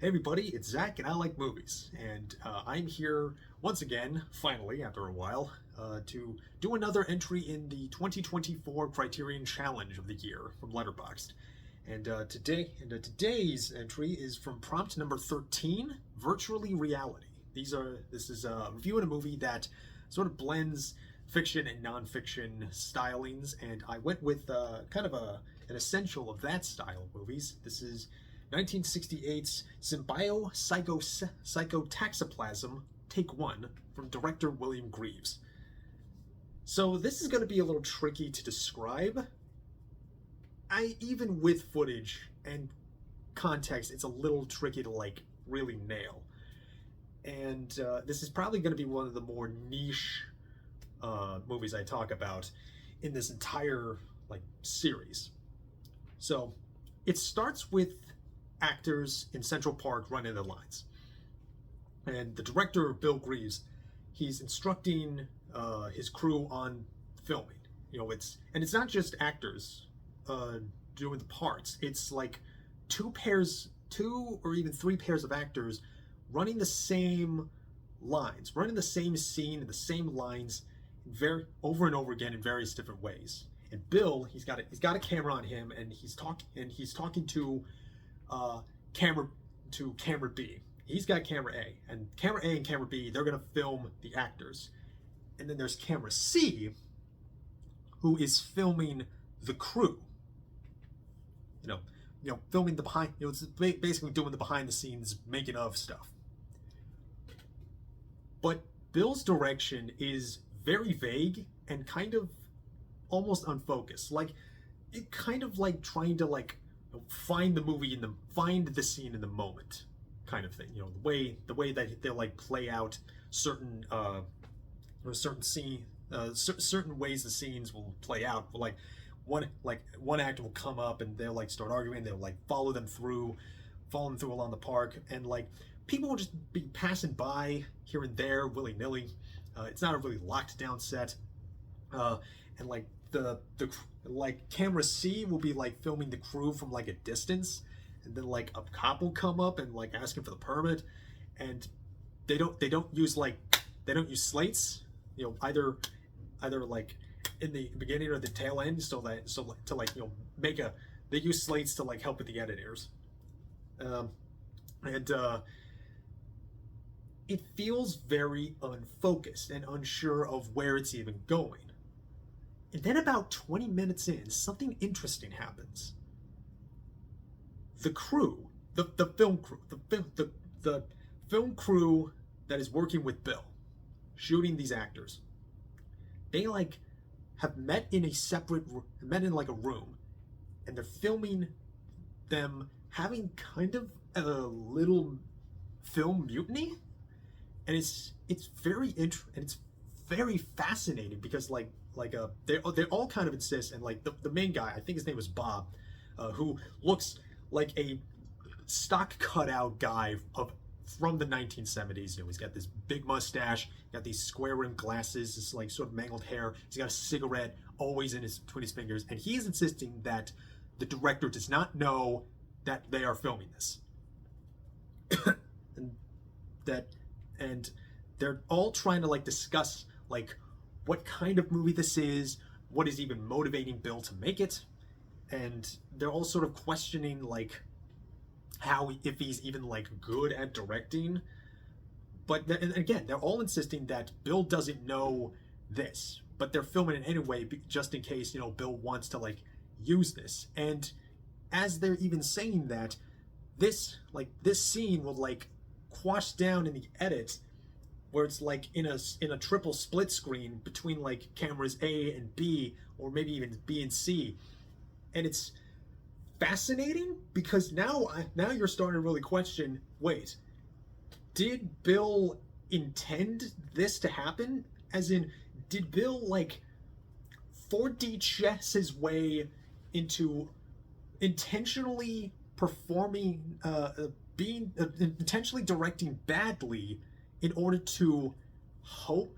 Hey everybody, it's Zach and I like movies, and I'm here once again, finally, after a while, to do another entry in the 2024 Criterion Challenge of the year from Letterboxd. And today's entry is from prompt number 13, Virtually Reality. This is reviewing a movie that sort of blends fiction and non-fiction stylings, and I went with kind of an essential of that style of movies. This is 1968's SYMBIOPSYCHOTAXIPLASM, Take 1, from director William Greaves. So this is going to be a little tricky to describe. Even with footage and context, it's a little tricky to really nail. And this is probably going to be one of the more niche movies I talk about in this entire series. So it starts with actors in Central Park running their lines, and the director, Bill Greaves, he's instructing his crew on filming. It's not just actors doing the parts. It's like two or even three pairs of actors running the same lines, running the same scene and the same lines over and over again in various different ways. And Bill, he's got a camera on him, and he's talking to camera B. He's got camera A, and camera A and camera B, they're gonna film the actors. And then there's camera C, who is filming the crew. Filming the behind. It's basically doing the behind the scenes making of stuff. But Bill's direction is very vague and kind of almost unfocused. Trying to find the movie find the scene in the moment, kind of thing. The way that they'll play out certain certain ways the scenes will play out. One actor will come up and they'll start arguing. They'll follow them through along the park, and people will just be passing by here and there willy nilly. It's not a really locked down set, and the camera C will be slating the crew from a distance, and then a cop will come up and asking for the permit, and they don't use slates, either in the beginning or the tail end, they use slates to help with the editors, and it feels very unfocused and unsure of where it's even going. And then about 20 minutes in, something interesting happens. The crew, the film crew, the film crew that is working with Bill, shooting these actors, they have met in a room, and they're filming them having kind of a little film mutiny. And it's very and it's very fascinating because they all kind of insist, and the main guy, I think his name was Bob, who looks like a stock cutout guy from the 1970s. He's got this big mustache, got these square rimmed glasses, this sort of mangled hair. He's got a cigarette always between his fingers, and he's insisting that the director does not know that they are filming this. and they're all trying to discuss what kind of movie this is, what is even motivating Bill to make it, and they're all sort of questioning if he's even good at directing. But again, they're all insisting that Bill doesn't know this, but they're filming it anyway just in case Bill wants to use this. And as they're even saying that, this scene will quash down in the edit, where it's in a triple split screen between cameras A and B, or maybe even B and C. And it's fascinating because now you're starting to really question, wait, did Bill intend this to happen? As in, did Bill 4D chess his way into intentionally performing intentionally directing badly in order to hope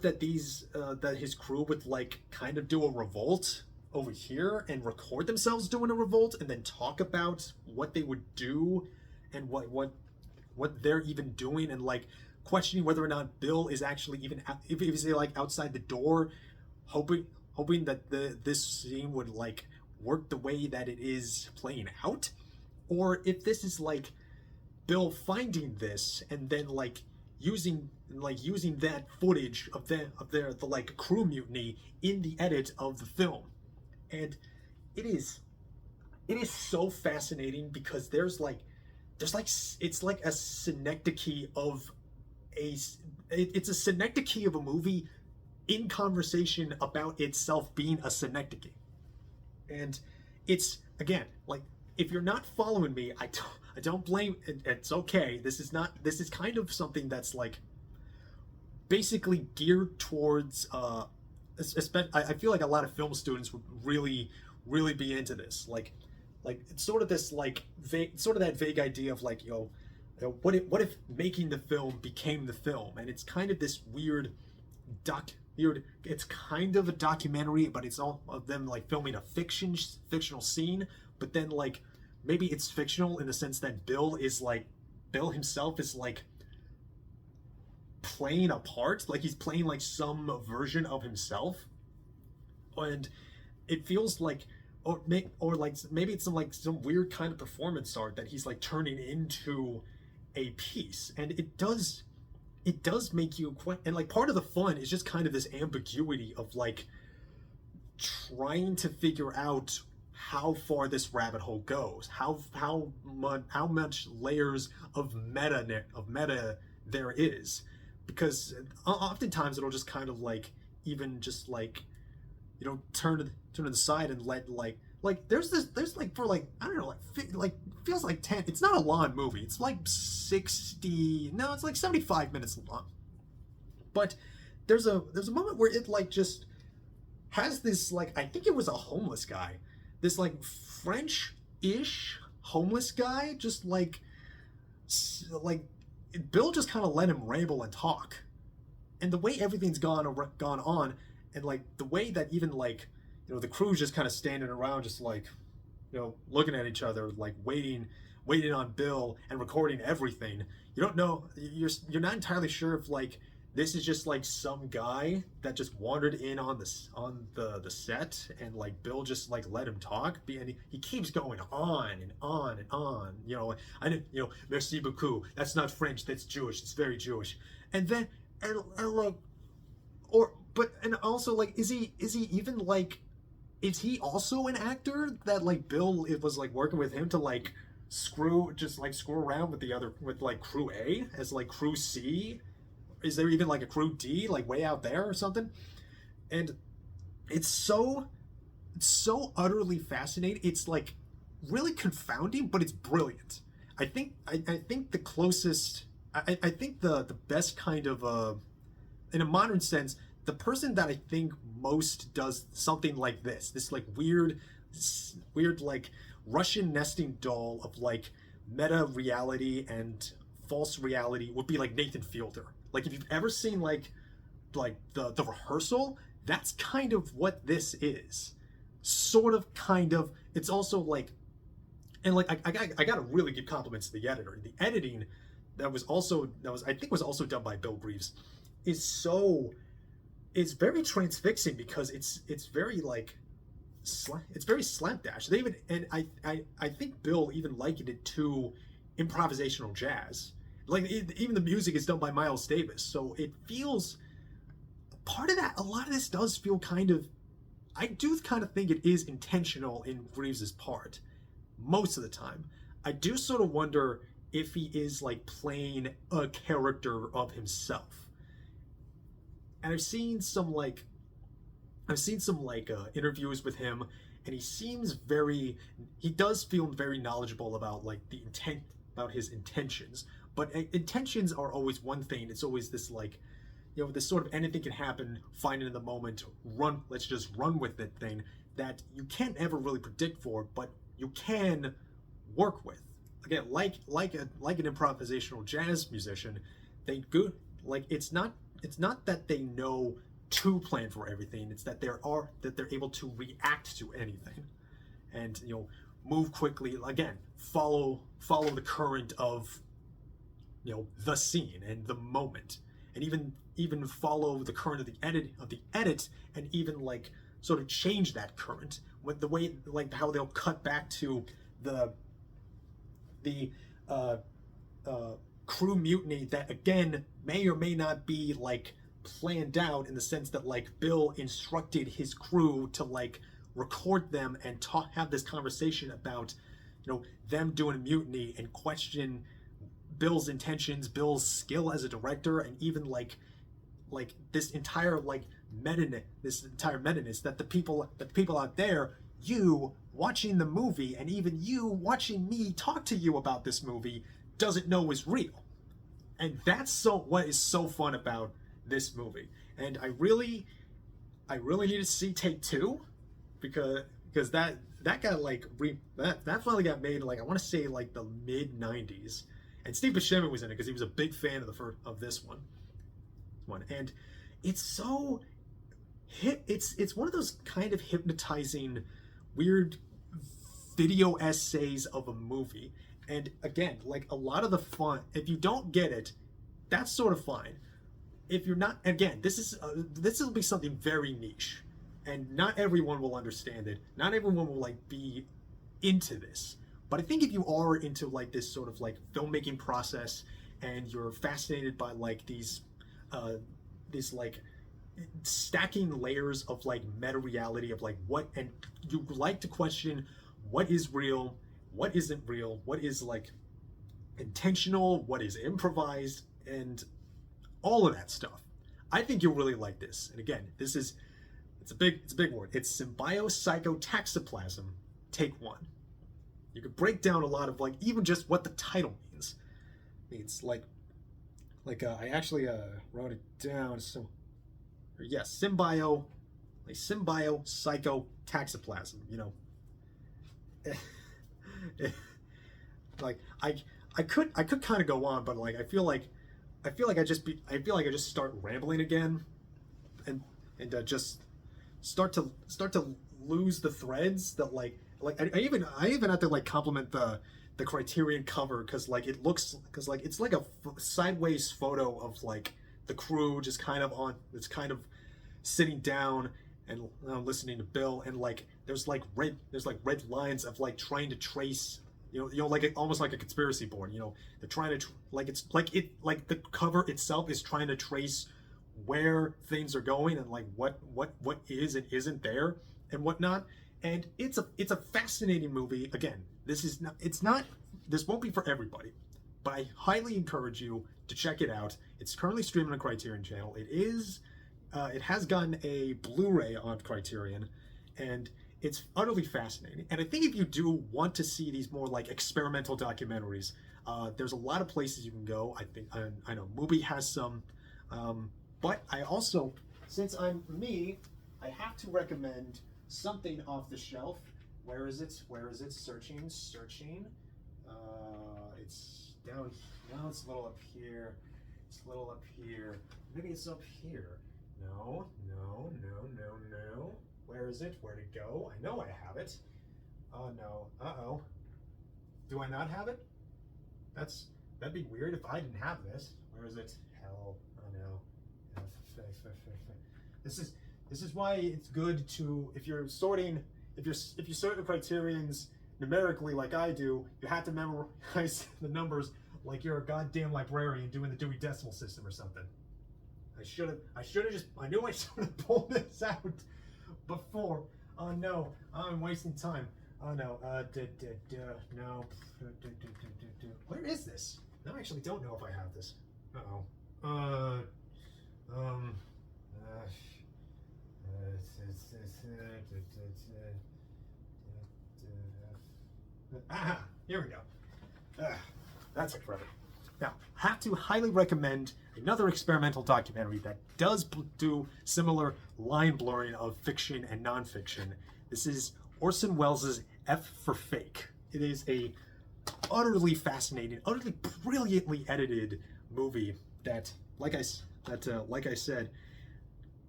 that that his crew would kind of do a revolt over here and record themselves doing a revolt and then talk about what they would do and what they're even doing, and like questioning whether or not Bill is actually even if he's like outside the door, hoping that this scene would like work the way that it is playing out, or if this is like Bill finding this and then like using that footage of the like crew mutiny in the edit of the film. And it is so fascinating because there's like it's like a synecdoche of it's a synecdoche of a movie in conversation about itself being a synecdoche. And it's, again, like, if you're not following me, I don't blame it. It's okay. This is kind of something that's like basically geared towards I feel like a lot of film students would really be into this. Like it's sort of this like that vague idea of like, what if making the film became the film? And it's kind of this weird it's kind of a documentary, but it's all of them like filming a fictional scene, but then like maybe it's fictional in the sense that Bill himself is like playing a part, like he's playing like some version of himself, and it feels like or like maybe it's some weird kind of performance art that he's like turning into a piece. And it does make you and like part of the fun is just kind of this ambiguity of like trying to figure out how far this rabbit hole goes, how much layers of meta there is, because oftentimes it'll just kind of like even just like turn to the side and let like there's like for like I don't know like feels like 10, it's not a long movie, it's like 60, no, it's like 75 minutes long, but there's a moment where it like just has this like, I think it was a homeless guy, this like French-ish homeless guy, just like Bill just kind of let him ramble and talk, and the way everything's gone on, and like the way that even like the crew's just kind of standing around, just like looking at each other, like waiting on Bill and recording everything. You don't know, you're not entirely sure if like this is just like some guy that just wandered in on the set, and like Bill just like let him talk, and he keeps going on and on and on. I didn't, merci beaucoup. That's not French. That's Jewish. It's very Jewish. And then and like, and also like, is he even like, is he also an actor that like Bill was like working with him to like screw around with like crew A as like crew C? Is there even like a crew D like way out there or something? And it's so utterly fascinating. It's like really confounding, but it's brilliant. I think the closest, I think the best kind of in a modern sense, the person that I think most does something like this like weird like Russian nesting doll of like meta reality and false reality would be like Nathan Fielder. Like if you've ever seen like the Rehearsal, that's kind of what this is. Sort of, kind of. It's also like, and like I gotta really give compliments to the editor. The editing that was I think was also done by Bill Greaves is very transfixing, because it's very like it's very slapdash. They even, and I think Bill even likened it to improvisational jazz. Like even the music is done by Miles Davis, so it feels part of that. A lot of this does feel kind of, I do kind of think it is intentional in Greaves's part most of the time. I do sort of wonder if he is like playing a character of himself. And I've seen some interviews with him, and he does feel very knowledgeable about like the intent, about his intentions. But intentions are always one thing. It's always this like, this sort of anything can happen, find it in the moment, let's just run with it thing that you can't ever really predict for, but you can work with. Again, like an improvisational jazz musician, it's not that they know to plan for everything. It's that they're able to react to anything, and move quickly. Again, follow the current of the scene and the moment, and even follow the current of the edit, and even like sort of change that current with the way, like how they'll cut back to the crew mutiny that again may or may not be like planned out, in the sense that like Bill instructed his crew to like record them and have this conversation about them doing a mutiny, and question Bill's intentions, Bill's skill as a director, and even like this entire meta-ness that the people out there, you watching the movie, and even you watching me talk to you about this movie, doesn't know is real. And that's what is so fun about this movie. And I really need to see take 2, because that got like that finally got made, like I want to say like the mid 90s, and Steve Buscemi was in it because he was a big fan of this one, and it's so it's one of those kind of hypnotizing weird video essays of a movie. And again, like a lot of the fun, if you don't get it, that's sort of fine. If you're not, again, this will be something very niche, and not everyone will understand it. Not everyone will like be into this. But I think if you are into like this sort of like filmmaking process, and you're fascinated by like these like stacking layers of like meta reality of like what, and you like to question what is real, what isn't real, what is like intentional, what is improvised, and all of that stuff, I think you'll really like this. And again, it's a big word. It's SYMBIOPSYCHOTAXIPLASM, take 1. You could break down a lot of like even just what the title means. It's like I actually wrote it down. So yes, symbiopsychotaxiplasm. Like I could kind of go on, but like I feel like I just start rambling again, and just start to lose the threads that like I even have to like compliment the Criterion cover, because it's like a sideways photo of like the crew just kind of sitting down and listening to Bill, and like there's like red lines of like trying to trace, like almost like a conspiracy board. They're trying to like the cover itself is trying to trace where things are going, and like what is and isn't there and whatnot. And it's a fascinating movie. Again, this won't be for everybody, but I highly encourage you to check it out. It's currently streaming on Criterion channel. It has gotten a Blu-ray on Criterion, and it's utterly fascinating. And I think if you do want to see these more like experimental documentaries, there's a lot of places you can go. I know Mubi has some, but I also, since I'm me, I have to recommend something off the shelf. Where is it? Searching. It's down. No, it's a little up here. Maybe it's up here. No. Where is it? Where'd it go? I know I have it. Oh no. Uh-oh. Do I not have it? That'd be weird if I didn't have this. Where is it? Hell. Oh no. This is why it's good to, if you're sorting the Criterions numerically like I do, you have to memorize the numbers like you're a goddamn librarian doing the Dewey Decimal System or something. I knew I should have pulled this out before. Oh no, I'm wasting time. Oh no, no. Where is this? No, I actually don't know if I have this. Here we go. That took forever. Now, have to highly recommend another experimental documentary that does do similar line blurring of fiction and nonfiction. This is Orson Welles' F for Fake. It is a utterly fascinating, utterly brilliantly edited movie that, like I said,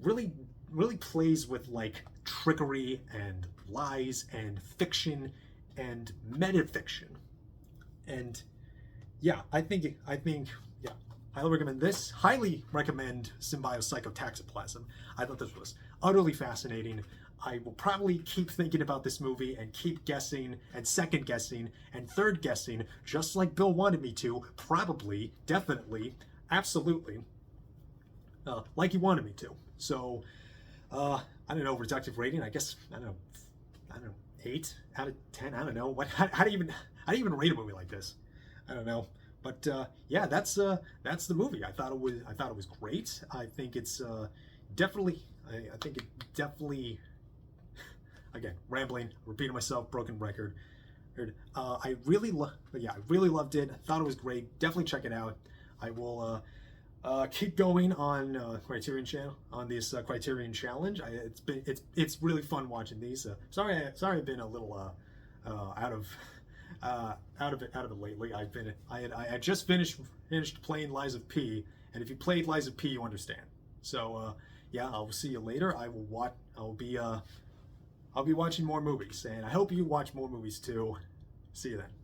really plays with like trickery and lies and fiction and metafiction. And yeah, I think yeah, highly recommend this. Highly recommend SYMBIOPSYCHOTAXIPLASM. I thought this was utterly fascinating. I will probably keep thinking about this movie and keep guessing and second guessing and third guessing, just like Bill wanted me to. Probably, definitely, absolutely, like he wanted me to. So, I don't know, reductive rating. I guess I don't know, 8 out of 10. I don't know what. How do you even rate a movie like this? I don't know. But yeah, that's the movie. I thought it was great. I think it's definitely. I think it definitely. Again, rambling, repeating myself, broken record. I really loved it. I thought it was great. Definitely check it out. I will keep going on Criterion channel on this Criterion challenge. It's really fun watching these. Sorry I've been a little out of it lately. I just finished playing Lies of P, and if you played Lies of P, you understand. So yeah, I'll see you later. I'll be watching more movies, and I hope you watch more movies too. See you then.